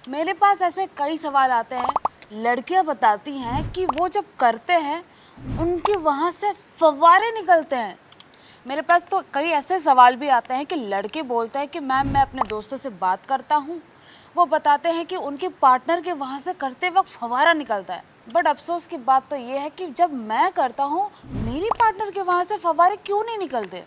मेरे पास ऐसे कई सवाल आते हैं। लड़कियां बताती हैं कि वो जब करते हैं उनके वहाँ से फव्वारे निकलते हैं। मेरे पास तो कई ऐसे सवाल भी आते हैं कि लड़के बोलते हैं कि मैम मैं अपने दोस्तों से बात करता हूँ, वो बताते हैं कि उनके पार्टनर के वहाँ से करते वक्त फव्वारा निकलता है। बट अफसोस की बात तो ये है कि जब मैं करता हूँ मेरी पार्टनर के वहाँ से फव्वारे क्यों नहीं निकलते।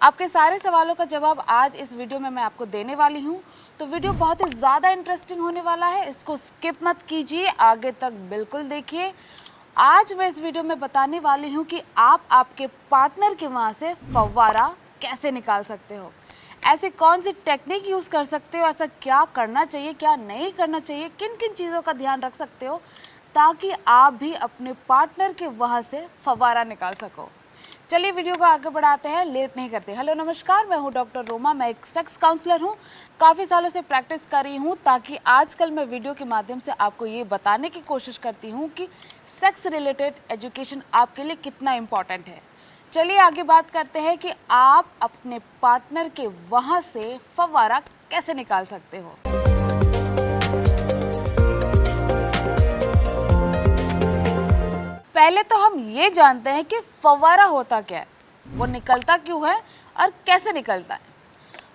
आपके सारे सवालों का जवाब आज इस वीडियो में मैं आपको देने वाली हूँ। तो वीडियो बहुत ही ज़्यादा इंटरेस्टिंग होने वाला है, इसको स्किप मत कीजिए, आगे तक बिल्कुल देखिए। आज मैं इस वीडियो में बताने वाली हूँ कि आप आपके पार्टनर के वहाँ से फव्वारा कैसे निकाल सकते हो, ऐसे कौन सी टेक्निक यूज़ कर सकते हो, ऐसा क्या करना चाहिए क्या नहीं करना चाहिए, किन किन चीज़ों का ध्यान रख सकते हो ताकि आप भी अपने पार्टनर के वहाँ से फव्वारा निकाल सको। चलिए वीडियो को आगे बढ़ाते हैं, लेट नहीं करते। हेलो नमस्कार, मैं हूं डॉक्टर रोमा, मैं एक सेक्स काउंसलर हूं। काफ़ी सालों से प्रैक्टिस कर रही हूं ताकि आजकल मैं वीडियो के माध्यम से आपको ये बताने की कोशिश करती हूं कि सेक्स रिलेटेड एजुकेशन आपके लिए कितना इम्पॉर्टेंट है। चलिए आगे बात करते हैं कि आप अपने पार्टनर के वहाँ से फव्वारा कैसे निकाल सकते हो। पहले तो हम ये जानते हैं कि फव्वारा होता क्या है, वो निकलता क्यों है और कैसे निकलता है।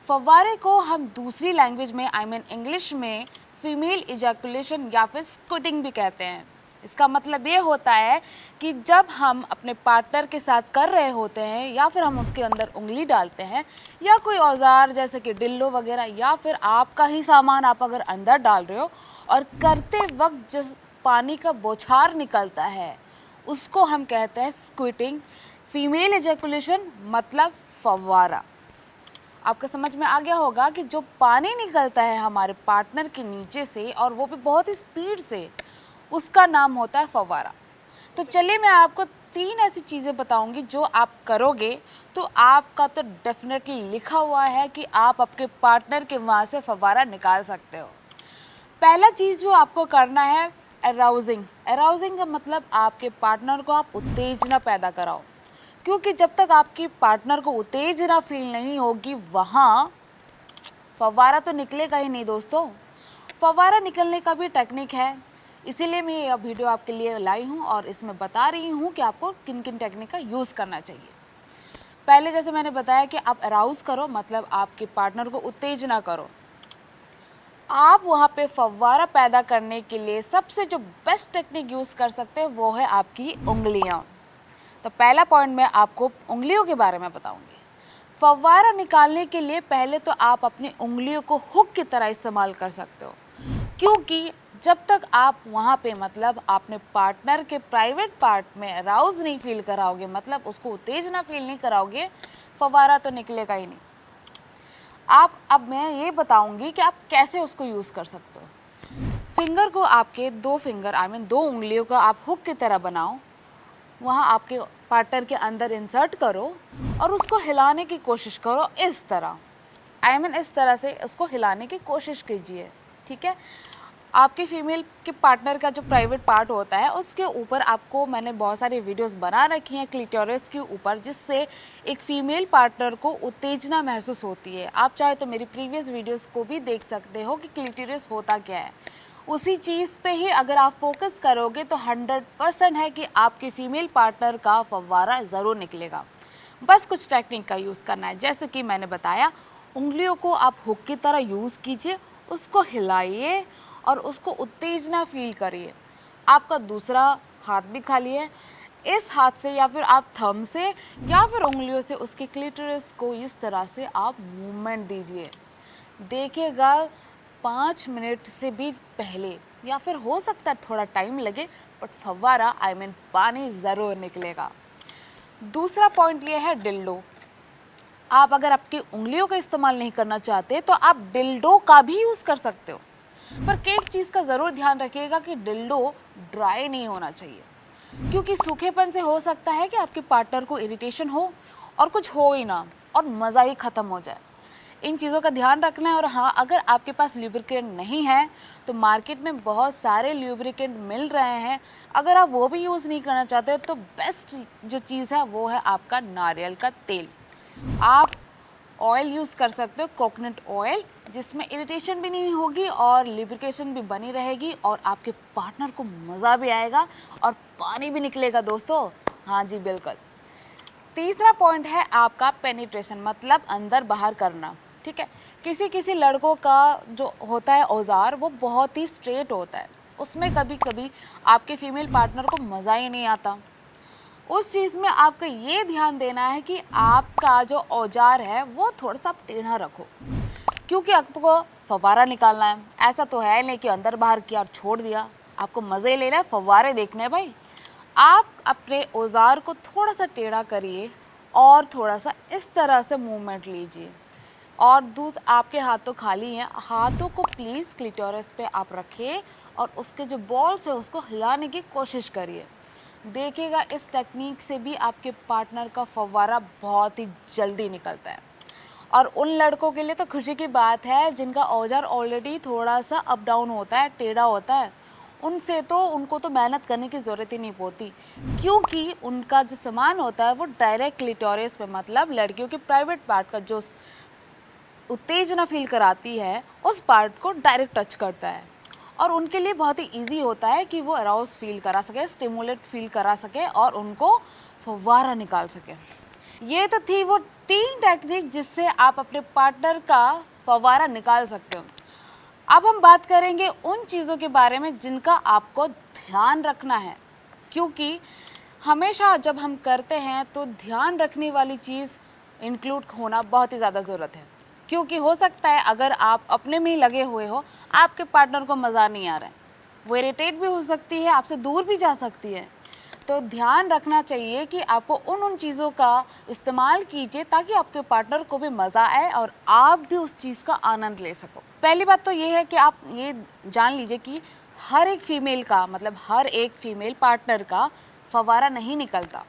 फव्वारे को हम दूसरी लैंग्वेज में इंग्लिश में फीमेल इजैकुलेशन या फिर स्क्विटिंग भी कहते हैं। इसका मतलब ये होता है कि जब हम अपने पार्टनर के साथ कर रहे होते हैं या फिर हम उसके अंदर उंगली डालते हैं या कोई औजार जैसे कि डिल्लो वगैरह या फिर आपका ही सामान आप अगर अंदर डाल रहे हो और करते वक्त जिस पानी का बौछार निकलता है उसको हम कहते हैं स्क्विटिंग। फीमेल एजैकुलेशन मतलब फव्वारा। आपको समझ में आ गया होगा कि जो पानी निकलता है हमारे पार्टनर के नीचे से और वो भी बहुत ही स्पीड से, उसका नाम होता है फव्वारा। तो चलिए मैं आपको 3 ऐसी चीज़ें बताऊंगी जो आप करोगे तो आपका तो डेफिनेटली लिखा हुआ है कि आप आपके पार्टनर के वहाँ से फव्वारा निकाल सकते हो। पहला चीज़ जो आपको करना है अराउजिंग। अराउजिंग का मतलब आपके पार्टनर को आप उत्तेजना पैदा कराओ, क्योंकि जब तक आपकी पार्टनर को उत्तेजना फील नहीं होगी वहाँ फव्वारा तो निकलेगा ही नहीं दोस्तों। फव्वारा निकलने का भी टेक्निक है, इसीलिए मैं यह वीडियो आपके लिए लाई हूँ और इसमें बता रही हूँ कि आपको किन किन टेक्निक का यूज़ करना चाहिए। पहले जैसे मैंने बताया कि आप अराउज करो, मतलब आपके पार्टनर को उत्तेजना करो। आप वहाँ पे फव्वारा पैदा करने के लिए सबसे जो बेस्ट टेक्निक यूज़ कर सकते हैं वो है आपकी उंगलियाँ। तो पहला पॉइंट मैं आपको उंगलियों के बारे में बताऊंगी। फव्वारा निकालने के लिए पहले तो आप अपनी उंगलियों को हुक की तरह इस्तेमाल कर सकते हो, क्योंकि जब तक आप वहाँ पे मतलब अपने पार्टनर के प्राइवेट पार्ट में अराउज नहीं फील कराओगे, मतलब उसको उत्तेजना फील नहीं कराओगे, फव्वारा तो निकलेगा ही नहीं। अब मैं ये बताऊंगी कि आप कैसे उसको यूज़ कर सकते हो। फिंगर को आपके 2 फिंगर 2 उंगलियों का आप हुक की तरह बनाओ, वहाँ आपके पार्टनर के अंदर इंसर्ट करो और उसको हिलाने की कोशिश करो इस तरह। इस तरह से उसको हिलाने की कोशिश कीजिए, ठीक है। आपके फीमेल के पार्टनर का जो प्राइवेट पार्ट होता है उसके ऊपर आपको मैंने बहुत सारी वीडियोस बना रखी हैं क्लिटोरिस के ऊपर, जिससे एक फीमेल पार्टनर को उत्तेजना महसूस होती है। आप चाहे तो मेरी प्रीवियस वीडियोस को भी देख सकते हो कि क्लिटोरिस होता क्या है। उसी चीज़ पे ही अगर आप फोकस करोगे तो 100% है कि आपके फीमेल पार्टनर का फव्वारा ज़रूर निकलेगा। बस कुछ टेक्निक का यूज़ करना है, जैसे कि मैंने बताया उंगलियों को आप हुक की तरह यूज़ कीजिए, उसको हिलाइए और उसको उत्तेजना फील करिए। आपका दूसरा हाथ भी खाली है, इस हाथ से या फिर आप थंब से या फिर उंगलियों से उसके क्लिटोरिस को इस तरह से आप मूवमेंट दीजिए। देखिएगा 5 मिनट से भी पहले या फिर हो सकता है थोड़ा टाइम लगे, बट फव्वारा पानी ज़रूर निकलेगा। दूसरा पॉइंट ये है डिल्डो। आप अगर आपकी उंगलियों का इस्तेमाल नहीं करना चाहते तो आप डिल्डो का भी यूज़ कर सकते हो, पर एक चीज़ का ज़रूर ध्यान रखिएगा कि डिल्डो ड्राई नहीं होना चाहिए, क्योंकि सूखेपन से हो सकता है कि आपके पार्टनर को इरिटेशन हो और कुछ हो ही ना और मज़ा ही ख़त्म हो जाए। इन चीज़ों का ध्यान रखना है। और हाँ, अगर आपके पास ल्यूब्रिकेंट नहीं है तो मार्केट में बहुत सारे ल्यूब्रिकेंट मिल रहे हैं, अगर आप वो भी यूज़ नहीं करना चाहते हो तो बेस्ट जो चीज़ है वो है आपका नारियल का तेल। आप ऑयल यूज़ कर सकते हो, कोकोनट ऑयल, जिसमें इरिटेशन भी नहीं होगी और लिब्रिकेशन भी बनी रहेगी और आपके पार्टनर को मज़ा भी आएगा और पानी भी निकलेगा दोस्तों। हाँ जी बिल्कुल। तीसरा पॉइंट है आपका पेनिट्रेशन, मतलब अंदर बाहर करना। ठीक है, किसी किसी लड़कों का जो होता है औजार वो बहुत ही स्ट्रेट होता है, उसमें कभी कभी आपके फीमेल पार्टनर को मज़ा ही नहीं आता। उस चीज़ में आपको ये ध्यान देना है कि आपका जो औजार है वो थोड़ा सा आप टेढ़ा रखो, क्योंकि आपको फव्वारा निकालना है। ऐसा तो है नहीं कि अंदर बाहर किया और छोड़ दिया, आपको मज़े लेना है, फव्वारे देखने हैं भाई। आप अपने औजार को थोड़ा सा टेढ़ा करिए और थोड़ा सा इस तरह से मूवमेंट लीजिए, और दूध आपके हाथों खाली हैं, हाथों को प्लीज़ क्लिटोरस पे आप रखिए और उसके जो बॉल्स है उसको हिलाने की कोशिश करिए। देखिएगा इस टेक्निक से भी आपके पार्टनर का फव्वारा बहुत ही जल्दी निकलता है। और उन लड़कों के लिए तो खुशी की बात है जिनका औजार ऑलरेडी थोड़ा सा अप डाउन होता है, टेढ़ा होता है, उनको तो मेहनत करने की ज़रूरत ही नहीं होती, क्योंकि उनका जो सामान होता है वो डायरेक्ट क्लिटोरिस पे, मतलब लड़कियों के प्राइवेट पार्ट का जो उत्तेजना फील कराती है उस पार्ट को डायरेक्ट टच करता है, और उनके लिए बहुत ही इजी होता है कि वो अराउज फील करा सके, स्टिमुलेट फील करा सके और उनको फव्वारा निकाल सके। ये तो थी वो 3 टेक्निक जिससे आप अपने पार्टनर का फव्वारा निकाल सकते हो। अब हम बात करेंगे उन चीज़ों के बारे में जिनका आपको ध्यान रखना है, क्योंकि हमेशा जब हम करते हैं तो ध्यान रखने वाली चीज़ इंक्लूड होना बहुत ही ज़्यादा ज़रूरत है, क्योंकि हो सकता है अगर आप अपने में ही लगे हुए हो, आपके पार्टनर को मज़ा नहीं आ रहा है, वो इरिटेट भी हो सकती है, आपसे दूर भी जा सकती है। तो ध्यान रखना चाहिए कि आपको उन चीज़ों का इस्तेमाल कीजिए ताकि आपके पार्टनर को भी मज़ा आए और आप भी उस चीज़ का आनंद ले सको। पहली बात तो ये है कि आप ये जान लीजिए कि हर एक फीमेल का, मतलब हर एक फीमेल पार्टनर का फव्वारा नहीं निकलता।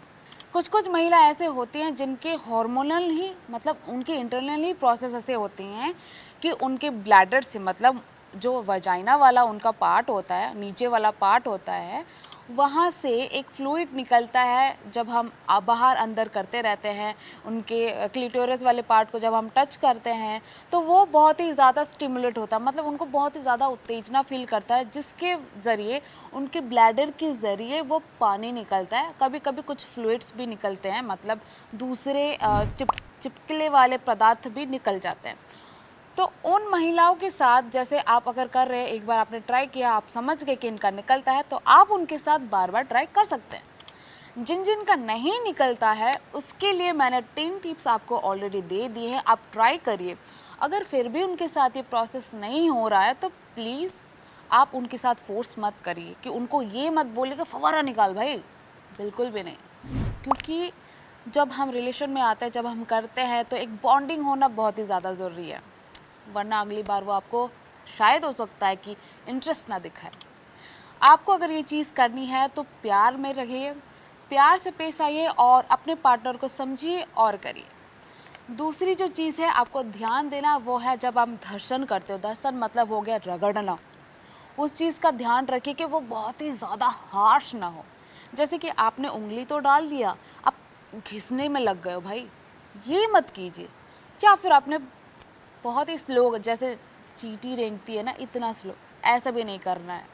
कुछ कुछ महिला ऐसे होती हैं जिनके हार्मोनल ही, मतलब उनके इंटरनल ही प्रोसेस ऐसे होते हैं कि उनके ब्लैडर से, मतलब जो वजाइना वाला उनका पार्ट होता है, नीचे वाला पार्ट होता है, वहाँ से एक फ्लूइड निकलता है। जब हम बाहर अंदर करते रहते हैं उनके क्लिटोरस वाले पार्ट को, जब हम टच करते हैं तो वो बहुत ही ज़्यादा स्टिमुलेट होता है, मतलब उनको बहुत ही ज़्यादा उत्तेजना फील करता है, जिसके ज़रिए उनके ब्लैडर के ज़रिए वो पानी निकलता है। कभी कभी कुछ फ्लूइड्स भी निकलते हैं, मतलब दूसरे चिपकले वाले पदार्थ भी निकल जाते हैं। तो उन महिलाओं के साथ, जैसे आप अगर कर रहे हैं, एक बार आपने ट्राई किया, आप समझ गए कि इनका निकलता है, तो आप उनके साथ बार बार ट्राई कर सकते हैं। जिन जिन का नहीं निकलता है उसके लिए मैंने 3 टिप्स आपको ऑलरेडी दे दिए हैं, आप ट्राई करिए। अगर फिर भी उनके साथ ये प्रोसेस नहीं हो रहा है तो प्लीज़ आप उनके साथ फोर्स मत करिए, कि उनको ये मत बोलिए कि फव्वारा निकाल भाई, बिल्कुल भी नहीं। क्योंकि जब हम रिलेशन में आते हैं, जब हम करते हैं, तो एक बॉन्डिंग होना बहुत ही ज़्यादा ज़रूरी है, वरना अगली बार वो आपको शायद हो सकता है कि इंटरेस्ट ना दिखाए। आपको अगर ये चीज़ करनी है तो प्यार में रहिए, प्यार से पेश आइए और अपने पार्टनर को समझिए और करिए। दूसरी जो चीज़ है आपको ध्यान देना, वो है जब आप घर्षण करते हो, घर्षण मतलब हो गया रगड़ना, उस चीज़ का ध्यान रखिए कि वो बहुत ही ज़्यादा हार्श ना हो। जैसे कि आपने उंगली तो डाल दिया, आप घिसने में लग गए हो भाई, ये मत कीजिए। या फिर आपने बहुत ही स्लो, जैसे चींटी रेंगती है ना, इतना स्लो, ऐसा भी नहीं करना है।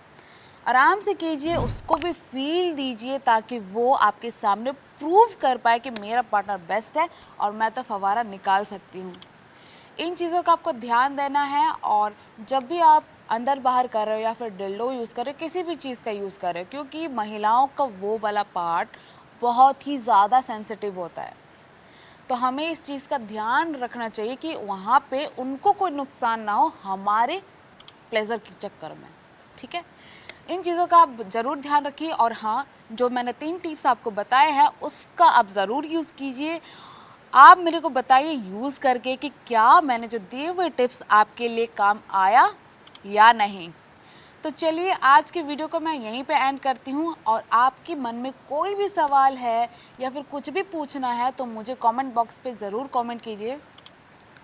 आराम से कीजिए, उसको भी फील दीजिए, ताकि वो आपके सामने प्रूव कर पाए कि मेरा पार्टनर बेस्ट है और मैं तो फव्वारा निकाल सकती हूँ। इन चीज़ों का आपको ध्यान देना है। और जब भी आप अंदर बाहर कर रहे हो या फिर डिल्डो यूज़ कर रहे हो, किसी भी चीज़ का यूज़ कर रहे हो, क्योंकि महिलाओं का वो वाला पार्ट बहुत ही ज़्यादा सेंसिटिव होता है, तो हमें इस चीज़ का ध्यान रखना चाहिए कि वहाँ पे उनको कोई नुकसान ना हो हमारे प्लेजर के चक्कर में। ठीक है, इन चीज़ों का आप ज़रूर ध्यान रखिए। और हाँ, जो मैंने 3 टिप्स आपको बताए हैं उसका आप ज़रूर यूज़ कीजिए। आप मेरे को बताइए यूज़ करके कि क्या मैंने जो दिए हुए टिप्स आपके लिए काम आया या नहीं। तो चलिए आज की वीडियो को मैं यहीं पे एंड करती हूँ, और आपके मन में कोई भी सवाल है या फिर कुछ भी पूछना है तो मुझे कमेंट बॉक्स पे ज़रूर कमेंट कीजिए।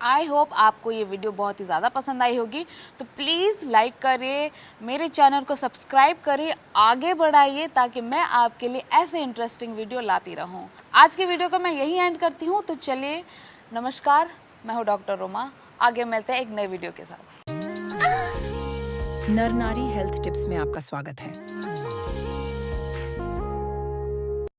आई होप आपको ये वीडियो बहुत ही ज़्यादा पसंद आई होगी, तो प्लीज़ लाइक करिए, मेरे चैनल को सब्सक्राइब करिए, आगे बढ़ाइए, ताकि मैं आपके लिए ऐसे इंटरेस्टिंग वीडियो लाती रहूँ। आज की वीडियो को मैं यहीं एंड करती हूँ, तो चलिए नमस्कार, मैं हूँ डॉक्टर रोमा। आगे मिलते हैं एक नए वीडियो के साथ। नर नारी हेल्थ टिप्स में आपका स्वागत है।